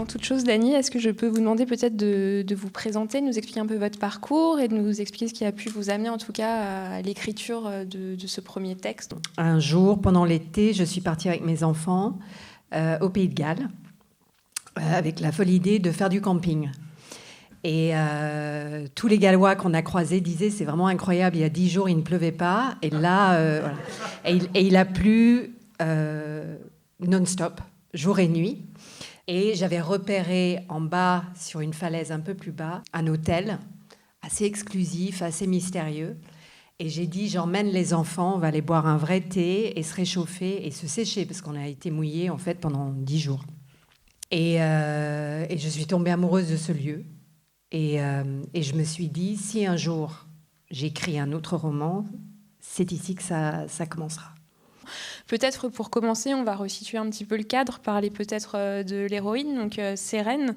toute chose, Dany, est-ce que je peux vous demander peut-être de vous présenter, de nous expliquer un peu votre parcours et de nous expliquer ce qui a pu vous amener en tout cas à l'écriture de ce premier texte? Un jour, pendant l'été, je suis partie avec mes enfants au Pays de Galles avec la folle idée de faire du camping. Et tous les Gallois qu'on a croisés disaient c'est vraiment incroyable, il y a 10 jours il ne pleuvait pas et là voilà. Et il a plu non-stop, jour et nuit. Et j'avais repéré en bas, sur une falaise un peu plus bas, un hôtel assez exclusif, assez mystérieux. Et j'ai dit, j'emmène les enfants, on va aller boire un vrai thé et se réchauffer et se sécher, parce qu'on a été mouillés en fait pendant 10 jours. Et je suis tombée amoureuse de ce lieu. Et je me suis dit, si un jour j'écris un autre roman, c'est ici que ça commencera. Peut-être pour commencer, on va resituer un petit peu le cadre, parler peut-être de l'héroïne, donc Sérène.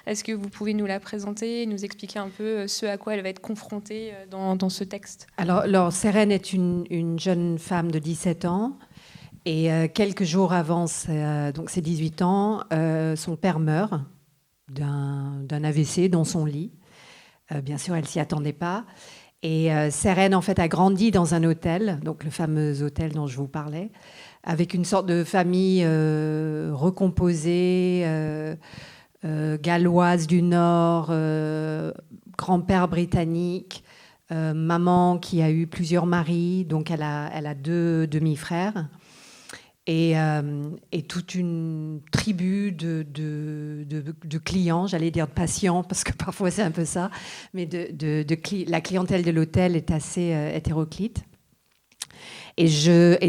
Est-ce que vous pouvez nous la présenter et nous expliquer un peu ce à quoi elle va être confrontée dans ce texte? Alors Sérène est une jeune femme de 17 ans et quelques jours avant donc ses 18 ans, son père meurt d'un AVC dans son lit. Bien sûr, elle ne s'y attendait pas. Et Sérène, en fait, a grandi dans un hôtel, donc le fameux hôtel dont je vous parlais, avec une sorte de famille recomposée, galloise du Nord, grand-père britannique, maman qui a eu plusieurs maris, donc elle a 2 demi-frères. Et toute une tribu de clients, j'allais dire de patients, parce que parfois c'est un peu ça, mais la clientèle de l'hôtel est assez hétéroclite. Et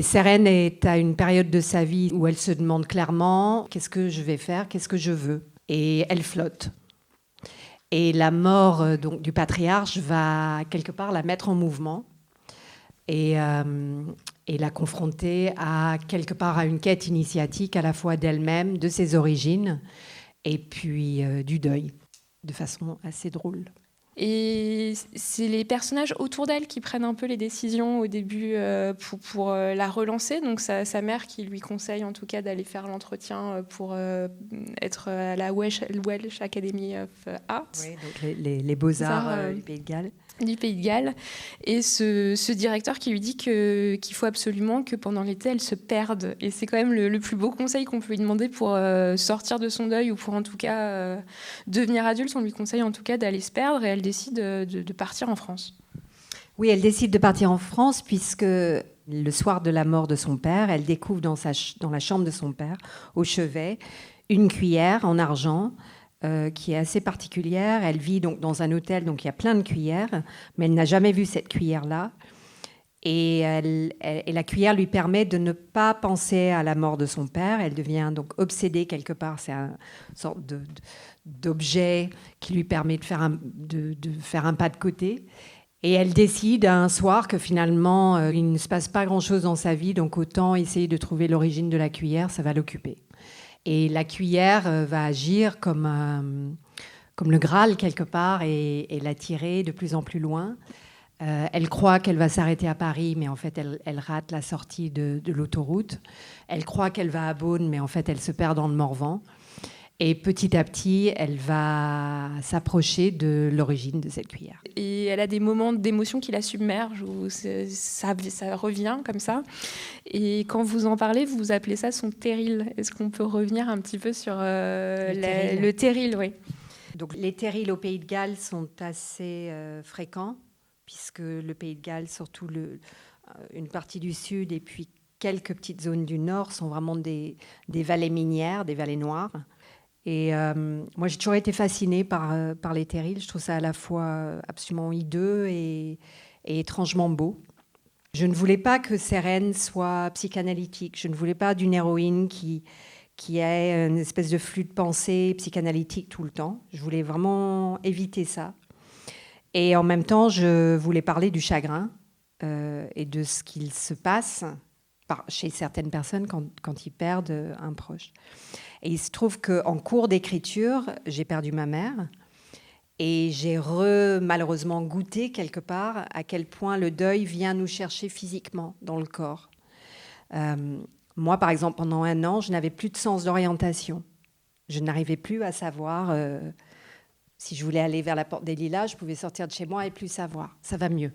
Sérène est à une période de sa vie où elle se demande clairement qu'est-ce que je vais faire, qu'est-ce que je veux. Et elle flotte. Et la mort donc, du patriarche va quelque part la mettre en mouvement. Et la confronter à quelque part à une quête initiatique à la fois d'elle-même, de ses origines, et puis du deuil, de façon assez drôle. Et c'est les personnages autour d'elle qui prennent un peu les décisions au début pour la relancer. Donc sa mère qui lui conseille en tout cas d'aller faire l'entretien pour être à la Welsh Academy of Arts. Oui, donc les beaux-arts du Pays de Galles. Du Pays de Galles, et ce directeur qui lui dit qu'il faut absolument que pendant l'été elle se perde, et c'est quand même le plus beau conseil qu'on peut lui demander pour sortir de son deuil, ou pour en tout cas devenir adulte. On lui conseille en tout cas d'aller se perdre, et elle décide de partir en France. Oui, elle décide de partir en France puisque le soir de la mort de son père, elle découvre dans la chambre de son père, au chevet, une cuillère en argent qui est assez particulière. Elle vit donc dans un hôtel, donc il y a plein de cuillères, mais elle n'a jamais vu cette cuillère-là. Et la cuillère lui permet de ne pas penser à la mort de son père. Elle devient donc obsédée quelque part. C'est une sorte d'objet qui lui permet de faire un pas de côté. Et elle décide un soir que finalement, il ne se passe pas grand-chose dans sa vie, donc autant essayer de trouver l'origine de la cuillère, ça va l'occuper. Et la cuillère va agir comme le Graal quelque part et l'attirer de plus en plus loin. Elle croit qu'elle va s'arrêter à Paris, mais en fait, elle rate la sortie de l'autoroute. Elle croit qu'elle va à Beaune, mais en fait, elle se perd dans le Morvan. Et petit à petit, elle va s'approcher de l'origine de cette cuillère. Et elle a des moments d'émotion qui la submergent, où ça revient comme ça. Et quand vous en parlez, vous appelez ça son terril. Est-ce qu'on peut revenir un petit peu sur le terril, oui. Donc, les terrils au Pays de Galles sont assez fréquents, puisque le Pays de Galles, surtout une partie du sud et puis quelques petites zones du nord, sont vraiment des vallées minières, des vallées noires. Et moi, j'ai toujours été fascinée par les terrils. Je trouve ça à la fois absolument hideux et étrangement beau. Je ne voulais pas que Sérène soit psychanalytique. Je ne voulais pas d'une héroïne qui ait une espèce de flux de pensée psychanalytique tout le temps. Je voulais vraiment éviter ça. Et en même temps, je voulais parler du chagrin et de ce qu'il se passe chez certaines personnes quand ils perdent un proche. Et il se trouve qu'en cours d'écriture, j'ai perdu ma mère et j'ai malheureusement goûté quelque part à quel point le deuil vient nous chercher physiquement dans le corps. Moi, par exemple, pendant 1 an, je n'avais plus de sens d'orientation. Je n'arrivais plus à savoir si je voulais aller vers la porte des Lilas, je pouvais sortir de chez moi et plus savoir. Ça va mieux.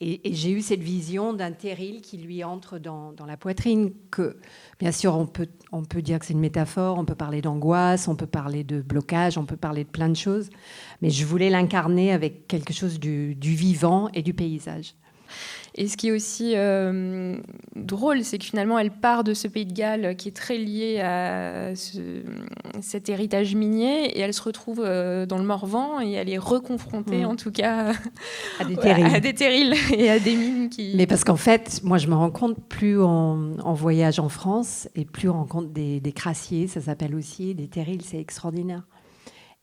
Et j'ai eu cette vision d'un terril qui lui entre dans la poitrine, que bien sûr on peut dire que c'est une métaphore, on peut parler d'angoisse, on peut parler de blocage, on peut parler de plein de choses, mais je voulais l'incarner avec quelque chose du vivant et du paysage. Et ce qui est aussi drôle, c'est que finalement, elle part de ce pays de Galles qui est très lié à cet héritage minier, et elle se retrouve dans le Morvan, et elle est reconfrontée, en tout cas, à des terrils et à des mines qui... Mais parce qu'en fait, moi, je me rends compte, plus en voyage en France, et plus on rencontre des crassiers, ça s'appelle aussi, des terrils, c'est extraordinaire.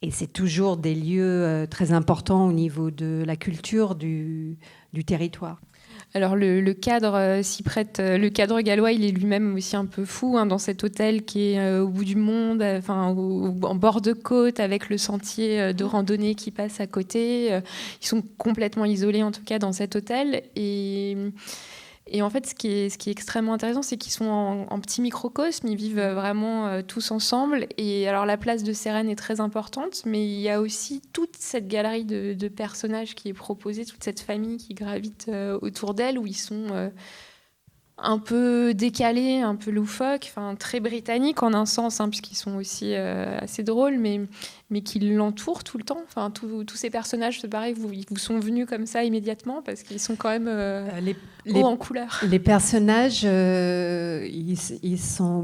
Et c'est toujours des lieux très importants au niveau de la culture du territoire. Alors le cadre s'y prête. Le cadre gallois, il est lui-même aussi un peu fou dans cet hôtel qui est au bout du monde, en bord de côte, avec le sentier de randonnée qui passe à côté. Ils sont complètement isolés, en tout cas, dans cet hôtel. Et en fait, ce qui est extrêmement intéressant, c'est qu'ils sont en petits microcosmes, ils vivent vraiment tous ensemble. Et alors, la place de Sérène est très importante, mais il y a aussi toute cette galerie de personnages qui est proposée, toute cette famille qui gravite autour d'elle, où ils sont un peu décalés, un peu loufoques, très britanniques en un sens, puisqu'ils sont aussi assez drôles, mais qui l'entourent tout le temps. Tous ces personnages, c'est pareil, ils vous sont venus comme ça immédiatement, parce qu'ils sont quand même hauts en couleur. Les personnages, ils sont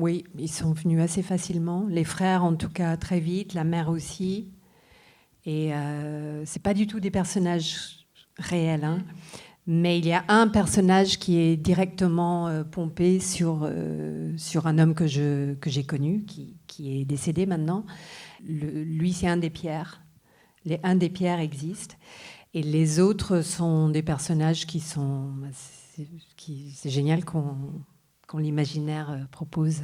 venus assez facilement. Les frères, en tout cas, très vite. La mère aussi. Et c'est pas du tout des personnages réels, mais il y a un personnage qui est directement pompé sur un homme que j'ai connu, qui est décédé maintenant. Lui, c'est un des Pierres. Un des Pierres existe. Et les autres sont des personnages qui sont... c'est génial quand l'imaginaire propose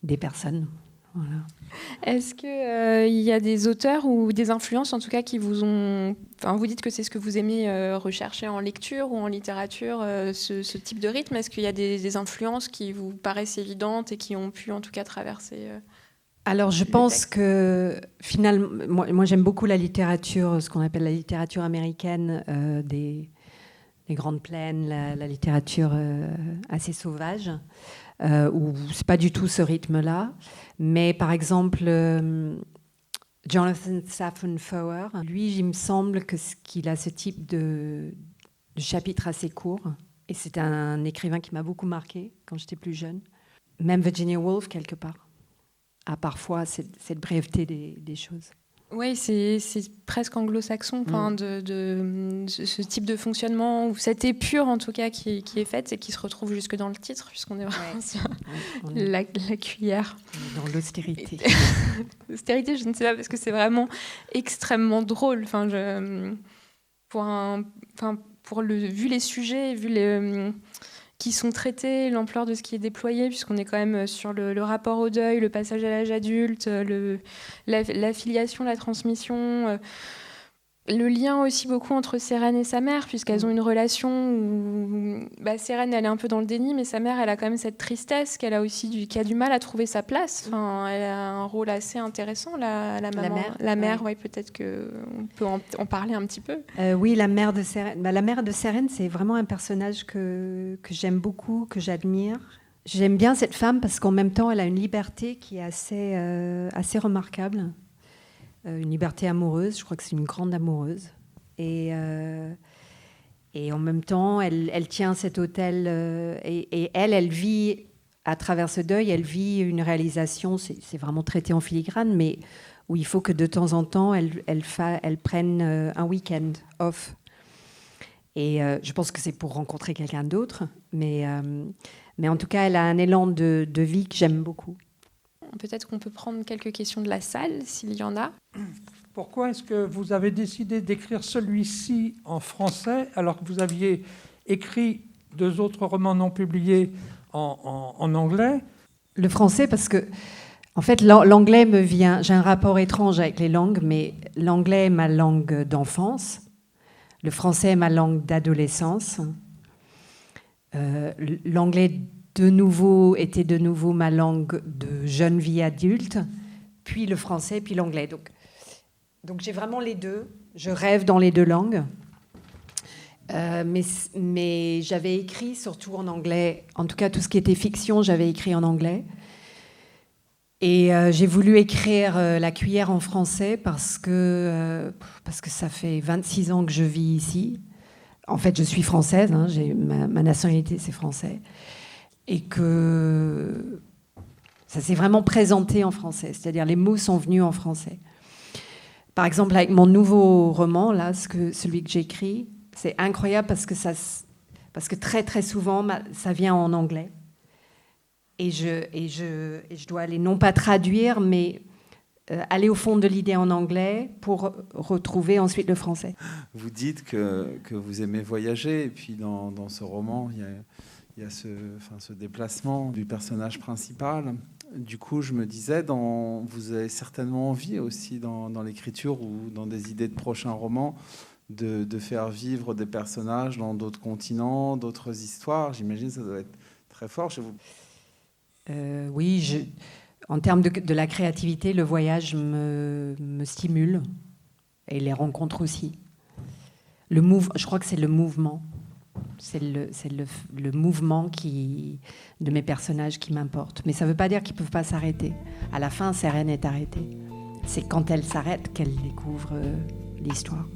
des personnes. Voilà. Est-ce qu'il y a des auteurs ou des influences, en tout cas, qui vous ont... vous dites que c'est ce que vous aimez rechercher en lecture ou en littérature, ce type de rythme. Est-ce qu'il y a des influences qui vous paraissent évidentes et qui ont pu, en tout cas, traverser... Alors, je pense que, finalement, moi j'aime beaucoup la littérature, ce qu'on appelle la littérature américaine, des Grandes Plaines, la littérature assez sauvage, où c'est pas du tout ce rythme-là. Mais par exemple, Jonathan Safran Foer, lui, il me semble qu'il a ce type de chapitre assez court. Et c'est un écrivain qui m'a beaucoup marqué quand j'étais plus jeune. Même Virginia Woolf, quelque part, a parfois cette brièveté des choses. Oui, c'est presque anglo-saxon, de ce type de fonctionnement, ou cette épure en tout cas qui est faite et qui se retrouve jusque dans le titre, puisqu'on est vraiment sur la cuillère. Dans l'austérité. L'austérité, je ne sais pas, parce que c'est vraiment extrêmement drôle. Vu les sujets, qui sont traités, l'ampleur de ce qui est déployé, puisqu'on est quand même sur le rapport au deuil, le passage à l'âge adulte, la filiation, la transmission, le lien aussi beaucoup entre Sérène et sa mère, puisqu'elles ont une relation où Sérène, elle est un peu dans le déni, mais sa mère, elle a quand même cette tristesse qu'elle a aussi, qui a du mal à trouver sa place. Elle a un rôle assez intéressant, la maman. La mère, ouais, peut-être qu'on peut en parler un petit peu. Oui, la mère de Sérène. La mère de Sérène, c'est vraiment un personnage que j'aime beaucoup, que j'admire. J'aime bien cette femme parce qu'en même temps, elle a une liberté qui est assez remarquable. Une liberté amoureuse, je crois que c'est une grande amoureuse. Et en même temps, elle tient cet hôtel et elle vit, à travers ce deuil, elle vit une réalisation, c'est vraiment traité en filigrane, mais où il faut que de temps en temps, elle prenne un week-end off. Et je pense que c'est pour rencontrer quelqu'un d'autre, mais en tout cas, elle a un élan de vie que j'aime beaucoup. Peut-être qu'on peut prendre quelques questions de la salle, s'il y en a. Pourquoi est-ce que vous avez décidé d'écrire celui-ci en français, alors que vous aviez écrit 2 autres romans non publiés en anglais ? Le français, parce que, en fait, l'anglais me vient... J'ai un rapport étrange avec les langues, mais l'anglais est ma langue d'enfance. Le français est ma langue d'adolescence. L'anglais... était de nouveau ma langue de jeune vie adulte. puis le français, puis l'anglais. Donc j'ai vraiment les deux. Je rêve dans les deux langues. Mais j'avais écrit surtout en anglais. En tout cas, tout ce qui était fiction, j'avais écrit en anglais. Et j'ai voulu écrire La cuillère en français parce que ça fait 26 ans que je vis ici. En fait, je suis française, hein, ma nationalité, c'est français. Et que ça s'est vraiment présenté en français. C'est-à-dire, les mots sont venus en français. Par exemple, avec mon nouveau roman, là, celui que j'écris, c'est incroyable parce que très, très souvent, ça vient en anglais. Et je dois aller, non pas traduire, mais aller au fond de l'idée en anglais pour retrouver ensuite le français. Vous dites que vous aimez voyager, et puis dans ce roman, il y a ce déplacement du personnage principal. Du coup, je me disais, vous avez certainement envie aussi dans l'écriture ou dans des idées de prochains romans de faire vivre des personnages dans d'autres continents, d'autres histoires. J'imagine que ça doit être très fort chez vous. Oui, en termes de la créativité, le voyage me stimule et les rencontres aussi. Je crois que c'est le mouvement. C'est le mouvement de mes personnages qui m'importe. Mais ça ne veut pas dire qu'ils ne peuvent pas s'arrêter. À la fin, Sérène est arrêtée. C'est quand elle s'arrête qu'elle découvre l'histoire.